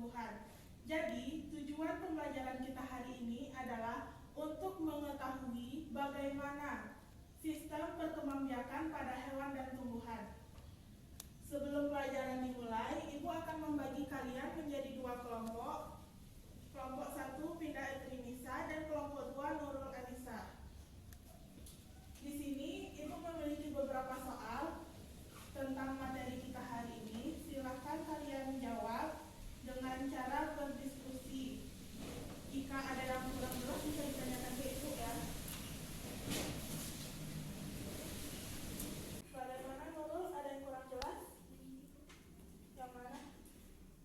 tumbuhan. Jadi, tujuan pembelajaran kita hari ini adalah untuk mengetahui bagaimana sistem perkembangbiakan pada hewan dan tumbuhan. Sebelum pelajaran dimulai, Ibu akan membagi kalian menjadi dua kelompok. Kelompok 1 Pinda Etrinisa dan kelompok 2 Nurul Anissa. Di sini Ibu memiliki beberapa soal tentang materi kita hari ini. Silakan kalian jawab dengan cara berdiskusi. Jika ada yang kurang jelas bisa ditanyakan ke Ibu ya. Bagaimana Nurul, ada yang kurang jelas? Yang mana?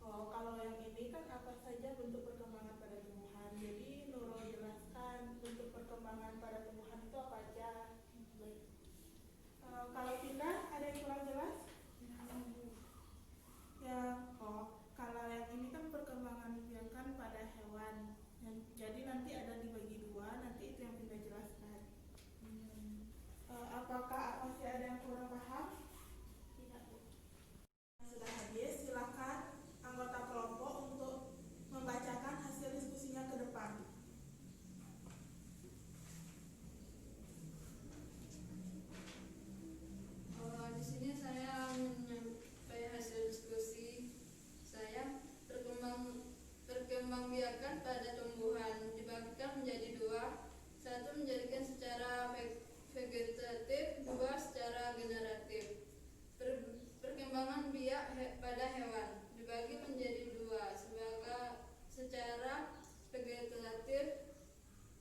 Oh, kalau yang ini kan apa saja bentuk perkembangan pada tumbuhan. Jadi Nurul jelaskan bentuk perkembangan pada tumbuhan itu apa aja. Baik. Kalau Pindah ada yang kurang jelas? Ya, kalau yang ini kan perkembangan biakan pada hewan. Jadi nanti ada dibagi dua, nanti itu yang Pindah jelaskan. Apakah masih ada yang kurang paham? Tidak, Bu. Sudah habis, silakan anggota kelompok untuk membacakan hasil diskusinya ke depan. Di sini saya menyampaikan hasil diskusi saya. Perkembangbiakan pada tumbuhan dibagikan menjadi dua. Satu menjadikan secara vegetatif, dua secara generatif. Perkembangan biak pada hewan dibagi menjadi dua, secara vegetatif,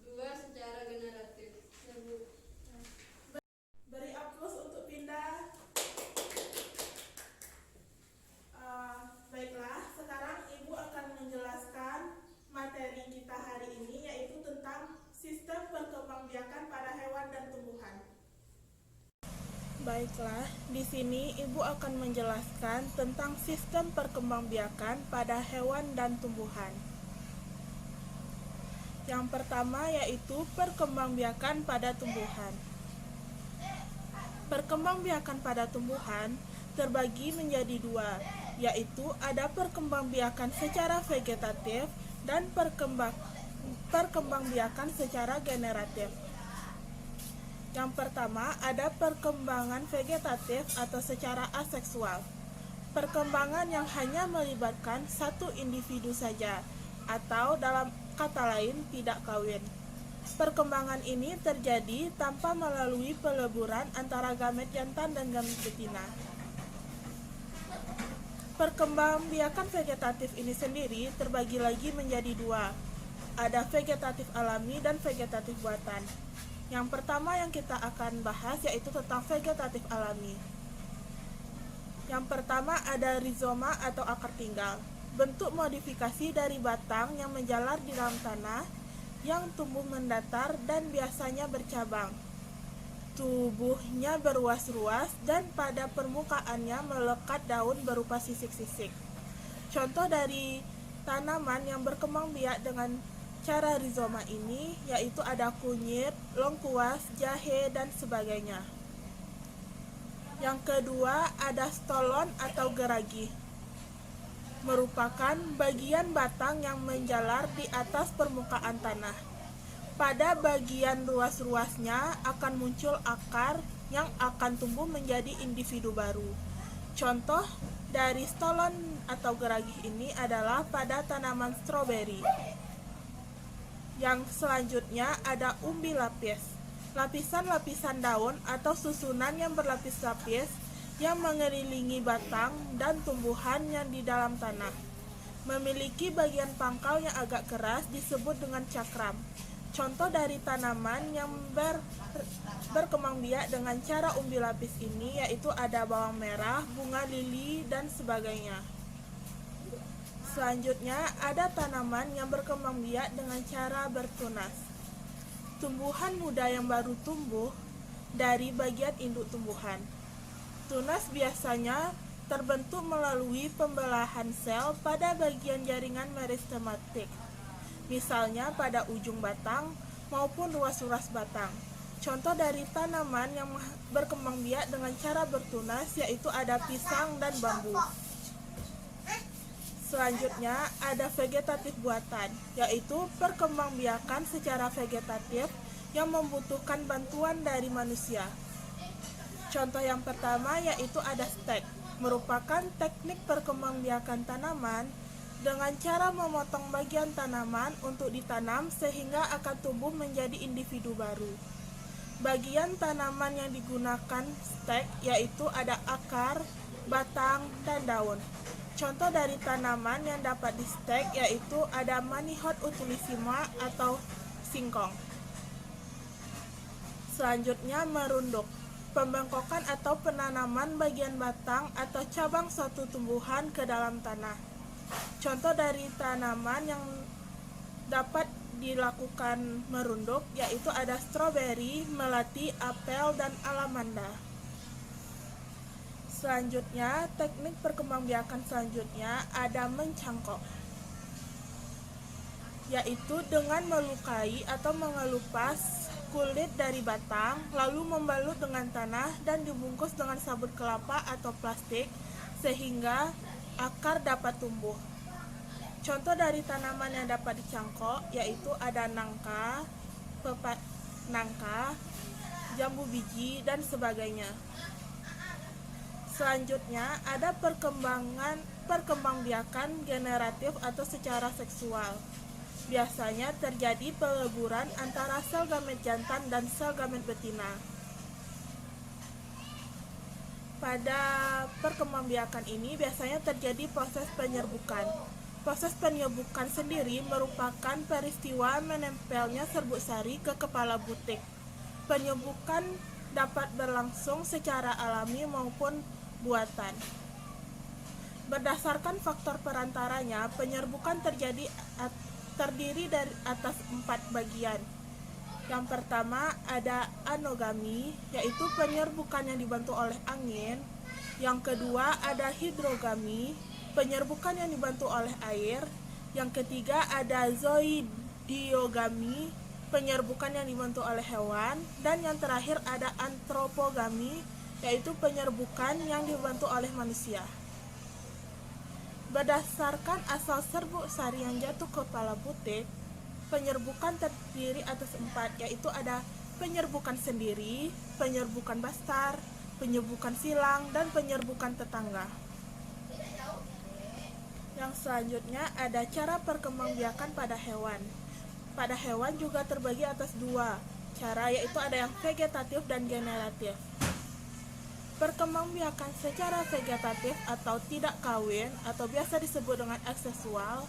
dua secara generatif. Beri aplaus untuk Pindah. Baiklah, sekarang Ibu akan menjelaskan materi kita hari ini, yaitu tentang sistem perkembangbiakan pada hewan dan tumbuhan. Baiklah, di sini Ibu akan menjelaskan tentang sistem perkembangbiakan pada hewan dan tumbuhan. Yang pertama yaitu perkembangbiakan pada tumbuhan. Perkembangbiakan pada tumbuhan terbagi menjadi dua, yaitu ada perkembangbiakan secara vegetatif dan perkembangbiakan secara generatif. Yang pertama ada perkembangan vegetatif atau secara aseksual. Perkembangan yang hanya melibatkan satu individu saja, atau dalam kata lain tidak kawin. Perkembangan ini terjadi tanpa melalui peleburan antara gamet jantan dan gamet betina. Perkembangbiakan vegetatif ini sendiri terbagi lagi menjadi dua. Ada vegetatif alami dan vegetatif buatan. Yang pertama yang kita akan bahas yaitu tentang vegetatif alami. Yang pertama ada rizoma atau akar tinggal. Bentuk modifikasi dari batang yang menjalar di dalam tanah, yang tumbuh mendatar dan biasanya bercabang. Tubuhnya beruas-ruas dan pada permukaannya melekat daun berupa sisik-sisik. Contoh dari tanaman yang berkembang biak dengan cara rizoma ini yaitu ada kunyit, lengkuas, jahe, dan sebagainya. Yang kedua ada stolon atau geragi. Merupakan bagian batang yang menjalar di atas permukaan tanah. Pada bagian ruas-ruasnya akan muncul akar yang akan tumbuh menjadi individu baru. Contoh dari stolon atau geragi ini adalah pada tanaman stroberi. Yang selanjutnya ada umbi lapis. Lapisan-lapisan daun atau susunan yang berlapis-lapis yang mengelilingi batang dan tumbuhan yang di dalam tanah. Memiliki bagian pangkal yang agak keras disebut dengan cakram. Contoh dari tanaman yang berkembang biak dengan cara umbi lapis ini yaitu ada bawang merah, bunga lili, dan sebagainya. Selanjutnya ada tanaman yang berkembang biak dengan cara bertunas. Tumbuhan muda yang baru tumbuh dari bagian induk tumbuhan. Tunas biasanya terbentuk melalui pembelahan sel pada bagian jaringan meristematik. Misalnya pada ujung batang maupun ruas-ruas batang. Contoh dari tanaman yang berkembang biak dengan cara bertunas yaitu ada pisang dan bambu. Selanjutnya ada vegetatif buatan, yaitu perkembangbiakan secara vegetatif yang membutuhkan bantuan dari manusia. Contoh yang pertama yaitu ada stek, merupakan teknik perkembangbiakan tanaman dengan cara memotong bagian tanaman untuk ditanam sehingga akan tumbuh menjadi individu baru. Bagian tanaman yang digunakan stek yaitu ada akar, batang, dan daun. Contoh dari tanaman yang dapat di stek yaitu ada Manihot utulissima atau singkong. Selanjutnya merunduk, pembengkokan atau penanaman bagian batang atau cabang suatu tumbuhan ke dalam tanah. Contoh dari tanaman yang dapat dilakukan merunduk yaitu ada stroberi, melati, apel, dan alamanda. Selanjutnya, teknik perkembangbiakan selanjutnya ada mencangkok, yaitu dengan melukai atau mengelupas kulit dari batang, lalu membalut dengan tanah dan dibungkus dengan sabut kelapa atau plastik sehingga akar dapat tumbuh. Contoh dari tanaman yang dapat dicangkok yaitu ada nangka, nangka, jambu biji, dan sebagainya. Selanjutnya ada perkembangbiakan generatif atau secara seksual. Biasanya terjadi peleburan antara sel gamet jantan dan sel gamet betina. Pada perkembangbiakan ini biasanya terjadi proses penyerbukan. Proses penyerbukan sendiri merupakan peristiwa menempelnya serbuk sari ke kepala butik. Penyerbukan dapat berlangsung secara alami maupun buatan. Berdasarkan faktor perantaranya, penyerbukan terdiri dari atas 4 bagian. Yang pertama ada anogami, yaitu penyerbukan yang dibantu oleh angin. Yang kedua ada hidrogami, penyerbukan yang dibantu oleh air. Yang ketiga ada zoidiogami, penyerbukan yang dibantu oleh hewan. Dan yang terakhir ada antropogami, yaitu penyerbukan yang dibantu oleh manusia. Berdasarkan asal serbuk sari yang jatuh ke kepala butik, penyerbukan terdiri atas 4, yaitu ada penyerbukan sendiri, penyerbukan bastar, penyerbukan silang, dan penyerbukan tetangga. Yang selanjutnya ada cara perkembangbiakan pada hewan. Pada hewan juga terbagi atas 2 cara, yaitu ada yang vegetatif dan generatif. Perkembangbiakan secara vegetatif atau tidak kawin atau biasa disebut dengan asexual.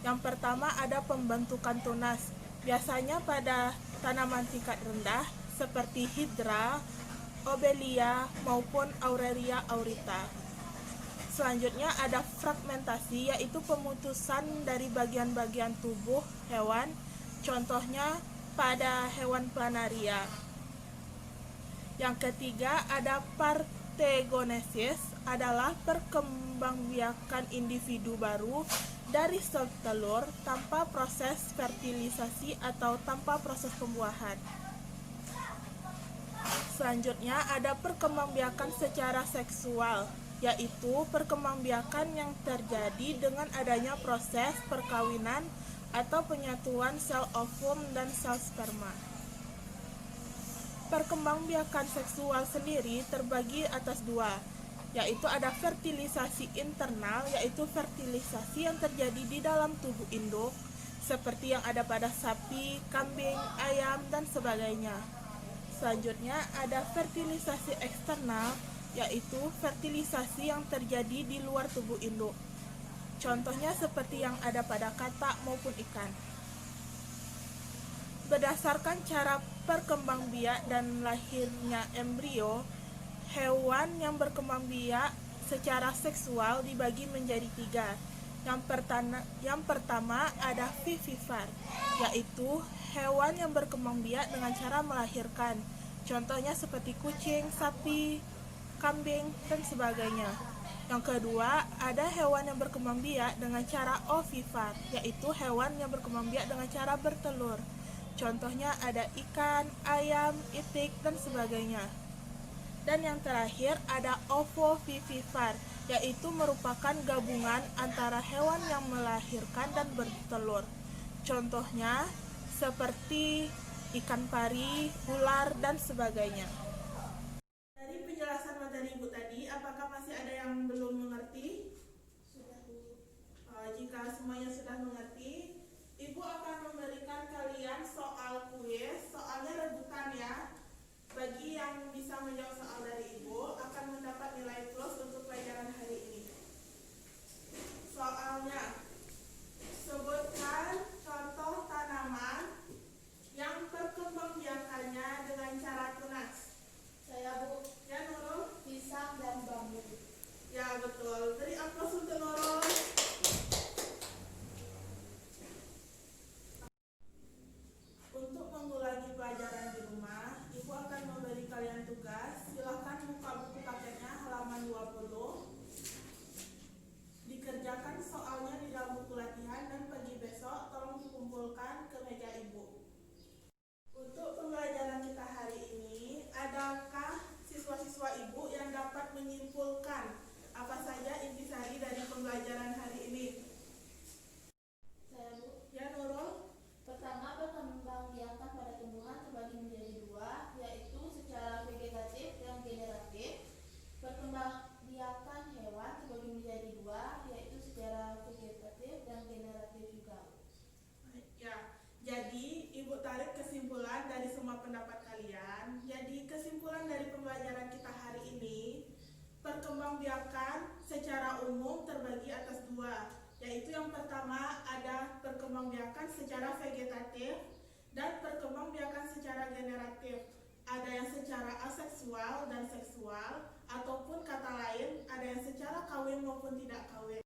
Yang pertama ada pembentukan tunas, biasanya pada tanaman tingkat rendah seperti hidra, obelia, maupun aurelia aurita. Selanjutnya ada fragmentasi, yaitu pemutusan dari bagian-bagian tubuh hewan, contohnya pada hewan planaria. Yang ketiga ada partegonesis, adalah perkembangbiakan individu baru dari sel telur tanpa proses fertilisasi atau tanpa proses pembuahan. Selanjutnya ada perkembangbiakan secara seksual, yaitu perkembangbiakan yang terjadi dengan adanya proses perkawinan atau penyatuan sel ovum dan sel sperma. Perkembangbiakan seksual sendiri terbagi atas 2, yaitu ada fertilisasi internal, yaitu fertilisasi yang terjadi di dalam tubuh induk, seperti yang ada pada sapi, kambing, ayam, dan sebagainya. Selanjutnya ada fertilisasi eksternal, yaitu fertilisasi yang terjadi di luar tubuh induk. Contohnya seperti yang ada pada katak maupun ikan. Berdasarkan cara perkembangbiak dan lahirnya embrio, hewan yang berkembang biak secara seksual dibagi menjadi 3. Yang pertama ada vivipar, yaitu hewan yang berkembang biak dengan cara melahirkan. Contohnya seperti kucing, sapi, kambing, dan sebagainya. Yang kedua ada hewan yang berkembang biak dengan cara ovipar, yaitu hewan yang berkembang biak dengan cara bertelur. Contohnya ada ikan, ayam, itik, dan sebagainya. Dan yang terakhir ada ovovivipar, yaitu merupakan gabungan antara hewan yang melahirkan dan bertelur. Contohnya seperti ikan pari, ular, dan sebagainya. Dari penjelasan materi Ibu tadi, apakah masih ada yang belum mengerti? Sudah, Bu. Jika semuanya sudah mengerti, Ibu akan memberikan kalian soal kuis, soalnya rebutan ya. Bagi yang bisa menjawab soal dari Ibu akan mendapat nilai plus untuk pelajaran hari ini. Soalnya, sebutkan contoh tanaman yang perkembangbiakannya dengan cara tunas. Saya, Bu. Ya, Nurul? Pisang dan bambu. Ya, betul. Beri aplaus untuk Nurul. Untuk mengulangi pelajaran di rumah, Ibu akan memberi kalian tugas. Silahkan buka buku paketnya halaman 20. Dikerjakan soalnya di dalam buku latihan dan pagi besok tolong dikumpulkan ke meja Ibu. Untuk pembelajaran kita hari ini, adakah siswa-siswa Ibu yang dapat menyimpulkan apa saja intisari dari pembelajaran hari ini? Saya, Bu. Ya, Nurul? Pertama, perkembangbiakan pada tumbuhan terbagi menjadi dua, yaitu secara vegetatif dan generatif. Perkembangbiakan hewan terbagi menjadi dua, yaitu secara vegetatif dan generatif juga. Ya, jadi Ibu tarik kesimpulan dari semua pendapat kalian. Jadi kesimpulan dari pembelajaran kita hari ini, perkembangbiakan secara umum terbagi atas dua, yaitu yang pertama ada perkembangbiakan secara vegetatif dan perkembangbiakan secara generatif. Ada yang secara aseksual dan seksual, ataupun kata lain ada yang secara kawin maupun tidak kawin.